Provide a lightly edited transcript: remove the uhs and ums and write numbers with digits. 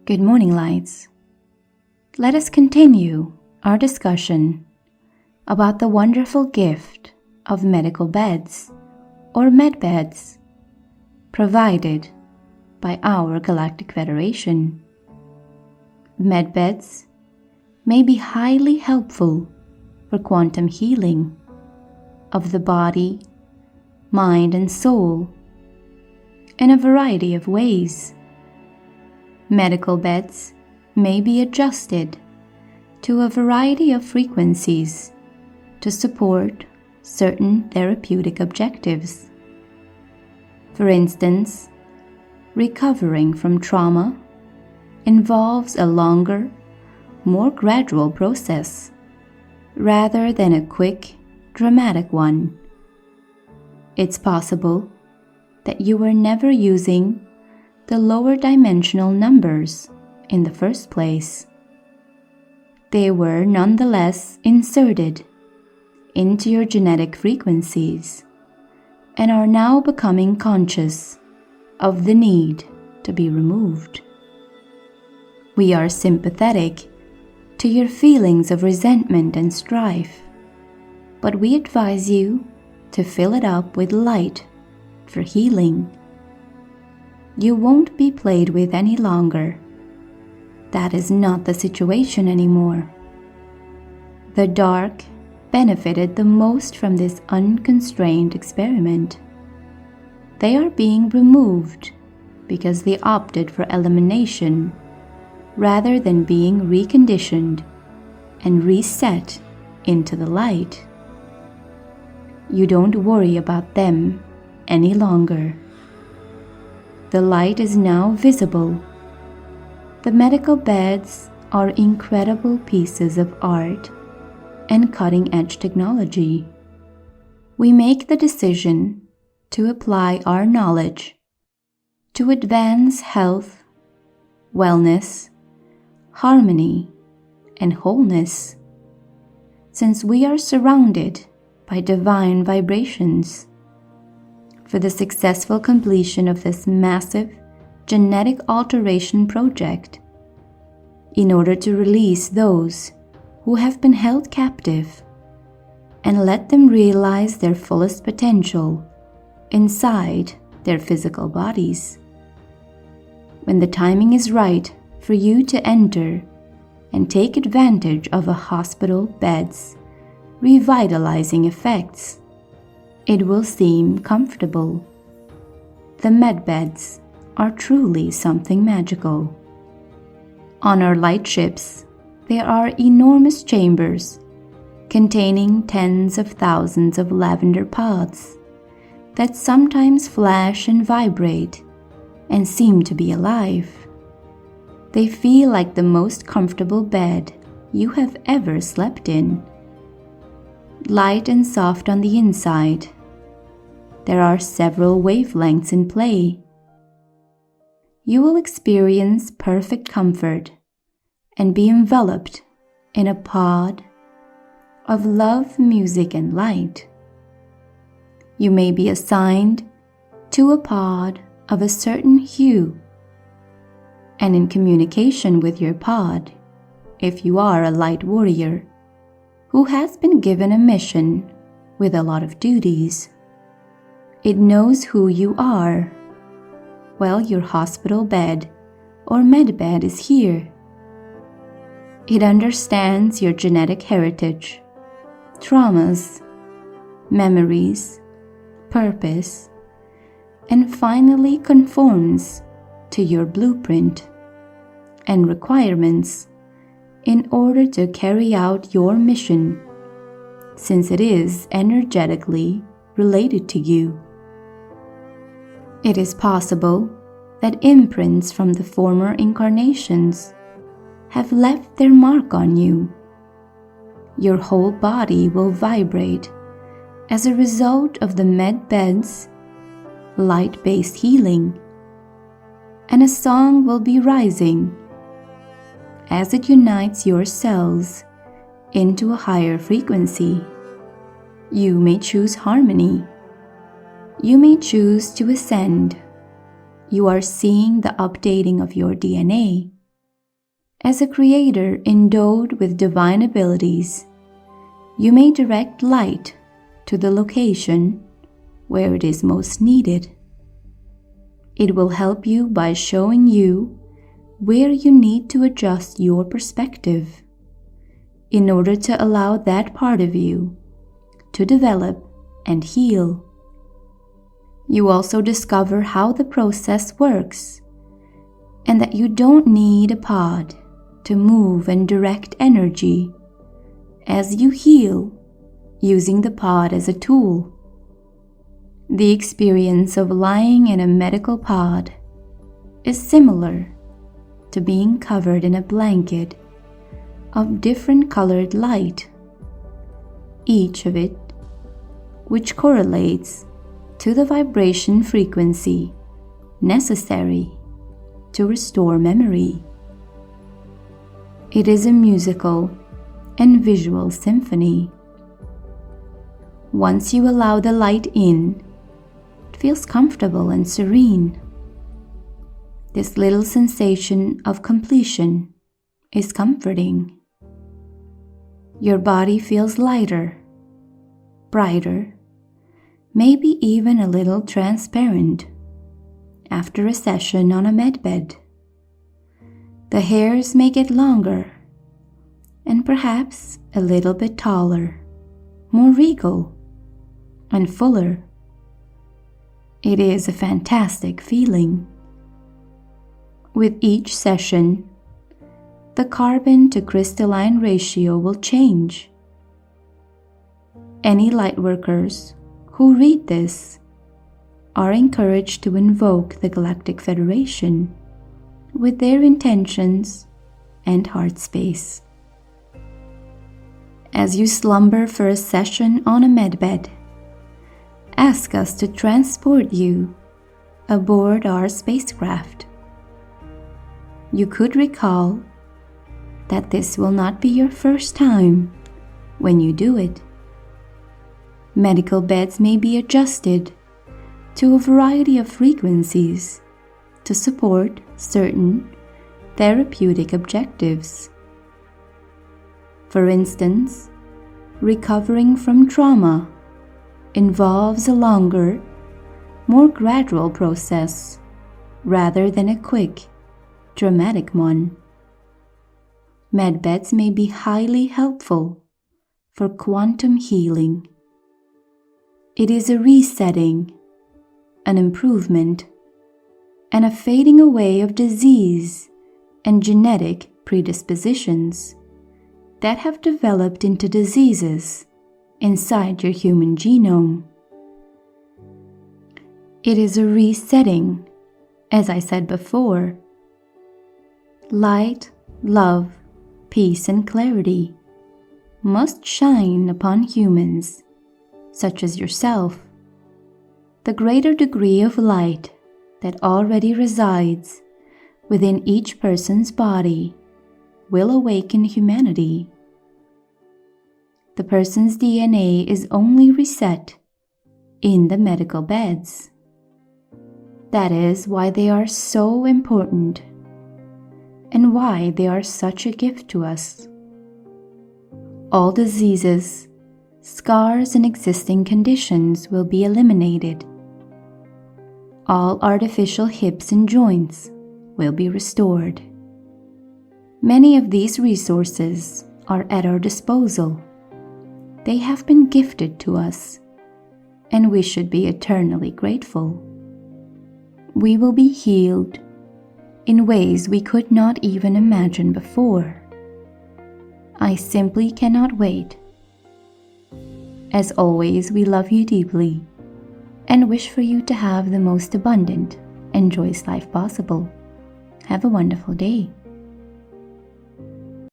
Good morning, lights. Let us continue our discussion about the wonderful gift of medical beds or medbeds provided by our Galactic Federation. Medbeds may be highly helpful for quantum healing of the body, mind, and soul in a variety of ways. Medical beds may be adjusted to a variety of frequencies to support certain therapeutic objectives. For instance, recovering from trauma involves a longer, more gradual process rather than a quick, dramatic one. It's possible that you were never using the lower dimensional numbers in the first place. They were nonetheless inserted into your genetic frequencies and are now becoming conscious of the need to be removed. We are sympathetic to your feelings of resentment and strife, but we advise you to fill it up with light for healing. You won't be played with any longer. That is not the situation anymore. The dark benefited the most from this unconstrained experiment. They are being removed because they opted for elimination rather than being reconditioned and reset into the light. You don't worry about them any longer. The light is now visible. The medical beds are incredible pieces of art and cutting-edge technology. We make the decision to apply our knowledge to advance health, wellness, harmony, and wholeness, since we are surrounded by divine vibrations. For the successful completion of this massive genetic alteration project, in order to release those who have been held captive and let them realize their fullest potential inside their physical bodies. When the timing is right for you to enter and take advantage of a hospital bed's revitalizing effects, it will seem comfortable. The medbeds are truly something magical. On our light ships, there are enormous chambers containing tens of thousands of lavender pods that sometimes flash and vibrate and seem to be alive. They feel like the most comfortable bed you have ever slept in. Light and soft on the inside. There are several wavelengths in play. You will experience perfect comfort and be enveloped in a pod of love, music, and light. You may be assigned to a pod of a certain hue, and in communication with your pod, if you are a light warrior who has been given a mission with a lot of duties. It knows who you are. Well, your hospital bed or medbed is here. It understands your genetic heritage, traumas, memories, purpose, and finally conforms to your blueprint and requirements in order to carry out your mission, since it is energetically related to you. It is possible that imprints from the former incarnations have left their mark on you. Your whole body will vibrate as a result of the medbed's light-based healing, and a song will be rising as it unites your cells into a higher frequency. You may choose harmony. You may choose to ascend. You are seeing the updating of your DNA As a creator endowed with divine abilities, you may direct light to the location where it is most needed. It will help you by showing you where you need to adjust your perspective in order to allow that part of you to develop and heal. You also discover how the process works and that you don't need a pod to move and direct energy as you heal using the pod as a tool. The experience of lying in a medical pod is similar to being covered in a blanket of different colored light, each of it which correlates to the vibration frequency necessary to restore memory. It is a musical and visual symphony. Once you allow the light in, it feels comfortable and serene. This little sensation of completion is comforting. Your body feels lighter, brighter, maybe even a little transparent after a session on a medbed. The hairs may get longer and perhaps a little bit taller, more regal and fuller. It is a fantastic feeling. With each session, the carbon to crystalline ratio will change. Any lightworkers who read this are encouraged to invoke the Galactic Federation with their intentions and heart space. As you slumber for a session on a medbed, ask us to transport you aboard our spacecraft. You could recall that this will not be your first time when you do it. Medical beds may be adjusted to a variety of frequencies to support certain therapeutic objectives. For instance, recovering from trauma involves a longer, more gradual process rather than a quick, dramatic one. Medbeds may be highly helpful for quantum healing. It is a resetting, an improvement, and a fading away of disease and genetic predispositions that have developed into diseases inside your human genome. It is a resetting, as I said before. Light, love, peace, and clarity must shine upon humans, such as yourself. The greater degree of light that already resides within each person's body will awaken humanity. The person's DNA is only reset in the medical beds. That is why they are so important and why they are such a gift to us. All diseases, scars, and existing conditions will be eliminated. All artificial hips and joints will be restored. Many of these resources are at our disposal. They have been gifted to us, and we should be eternally grateful. We will be healed in ways we could not even imagine before. I simply cannot wait. As always, we love you deeply and wish for you to have the most abundant and joyous life possible. Have a wonderful day.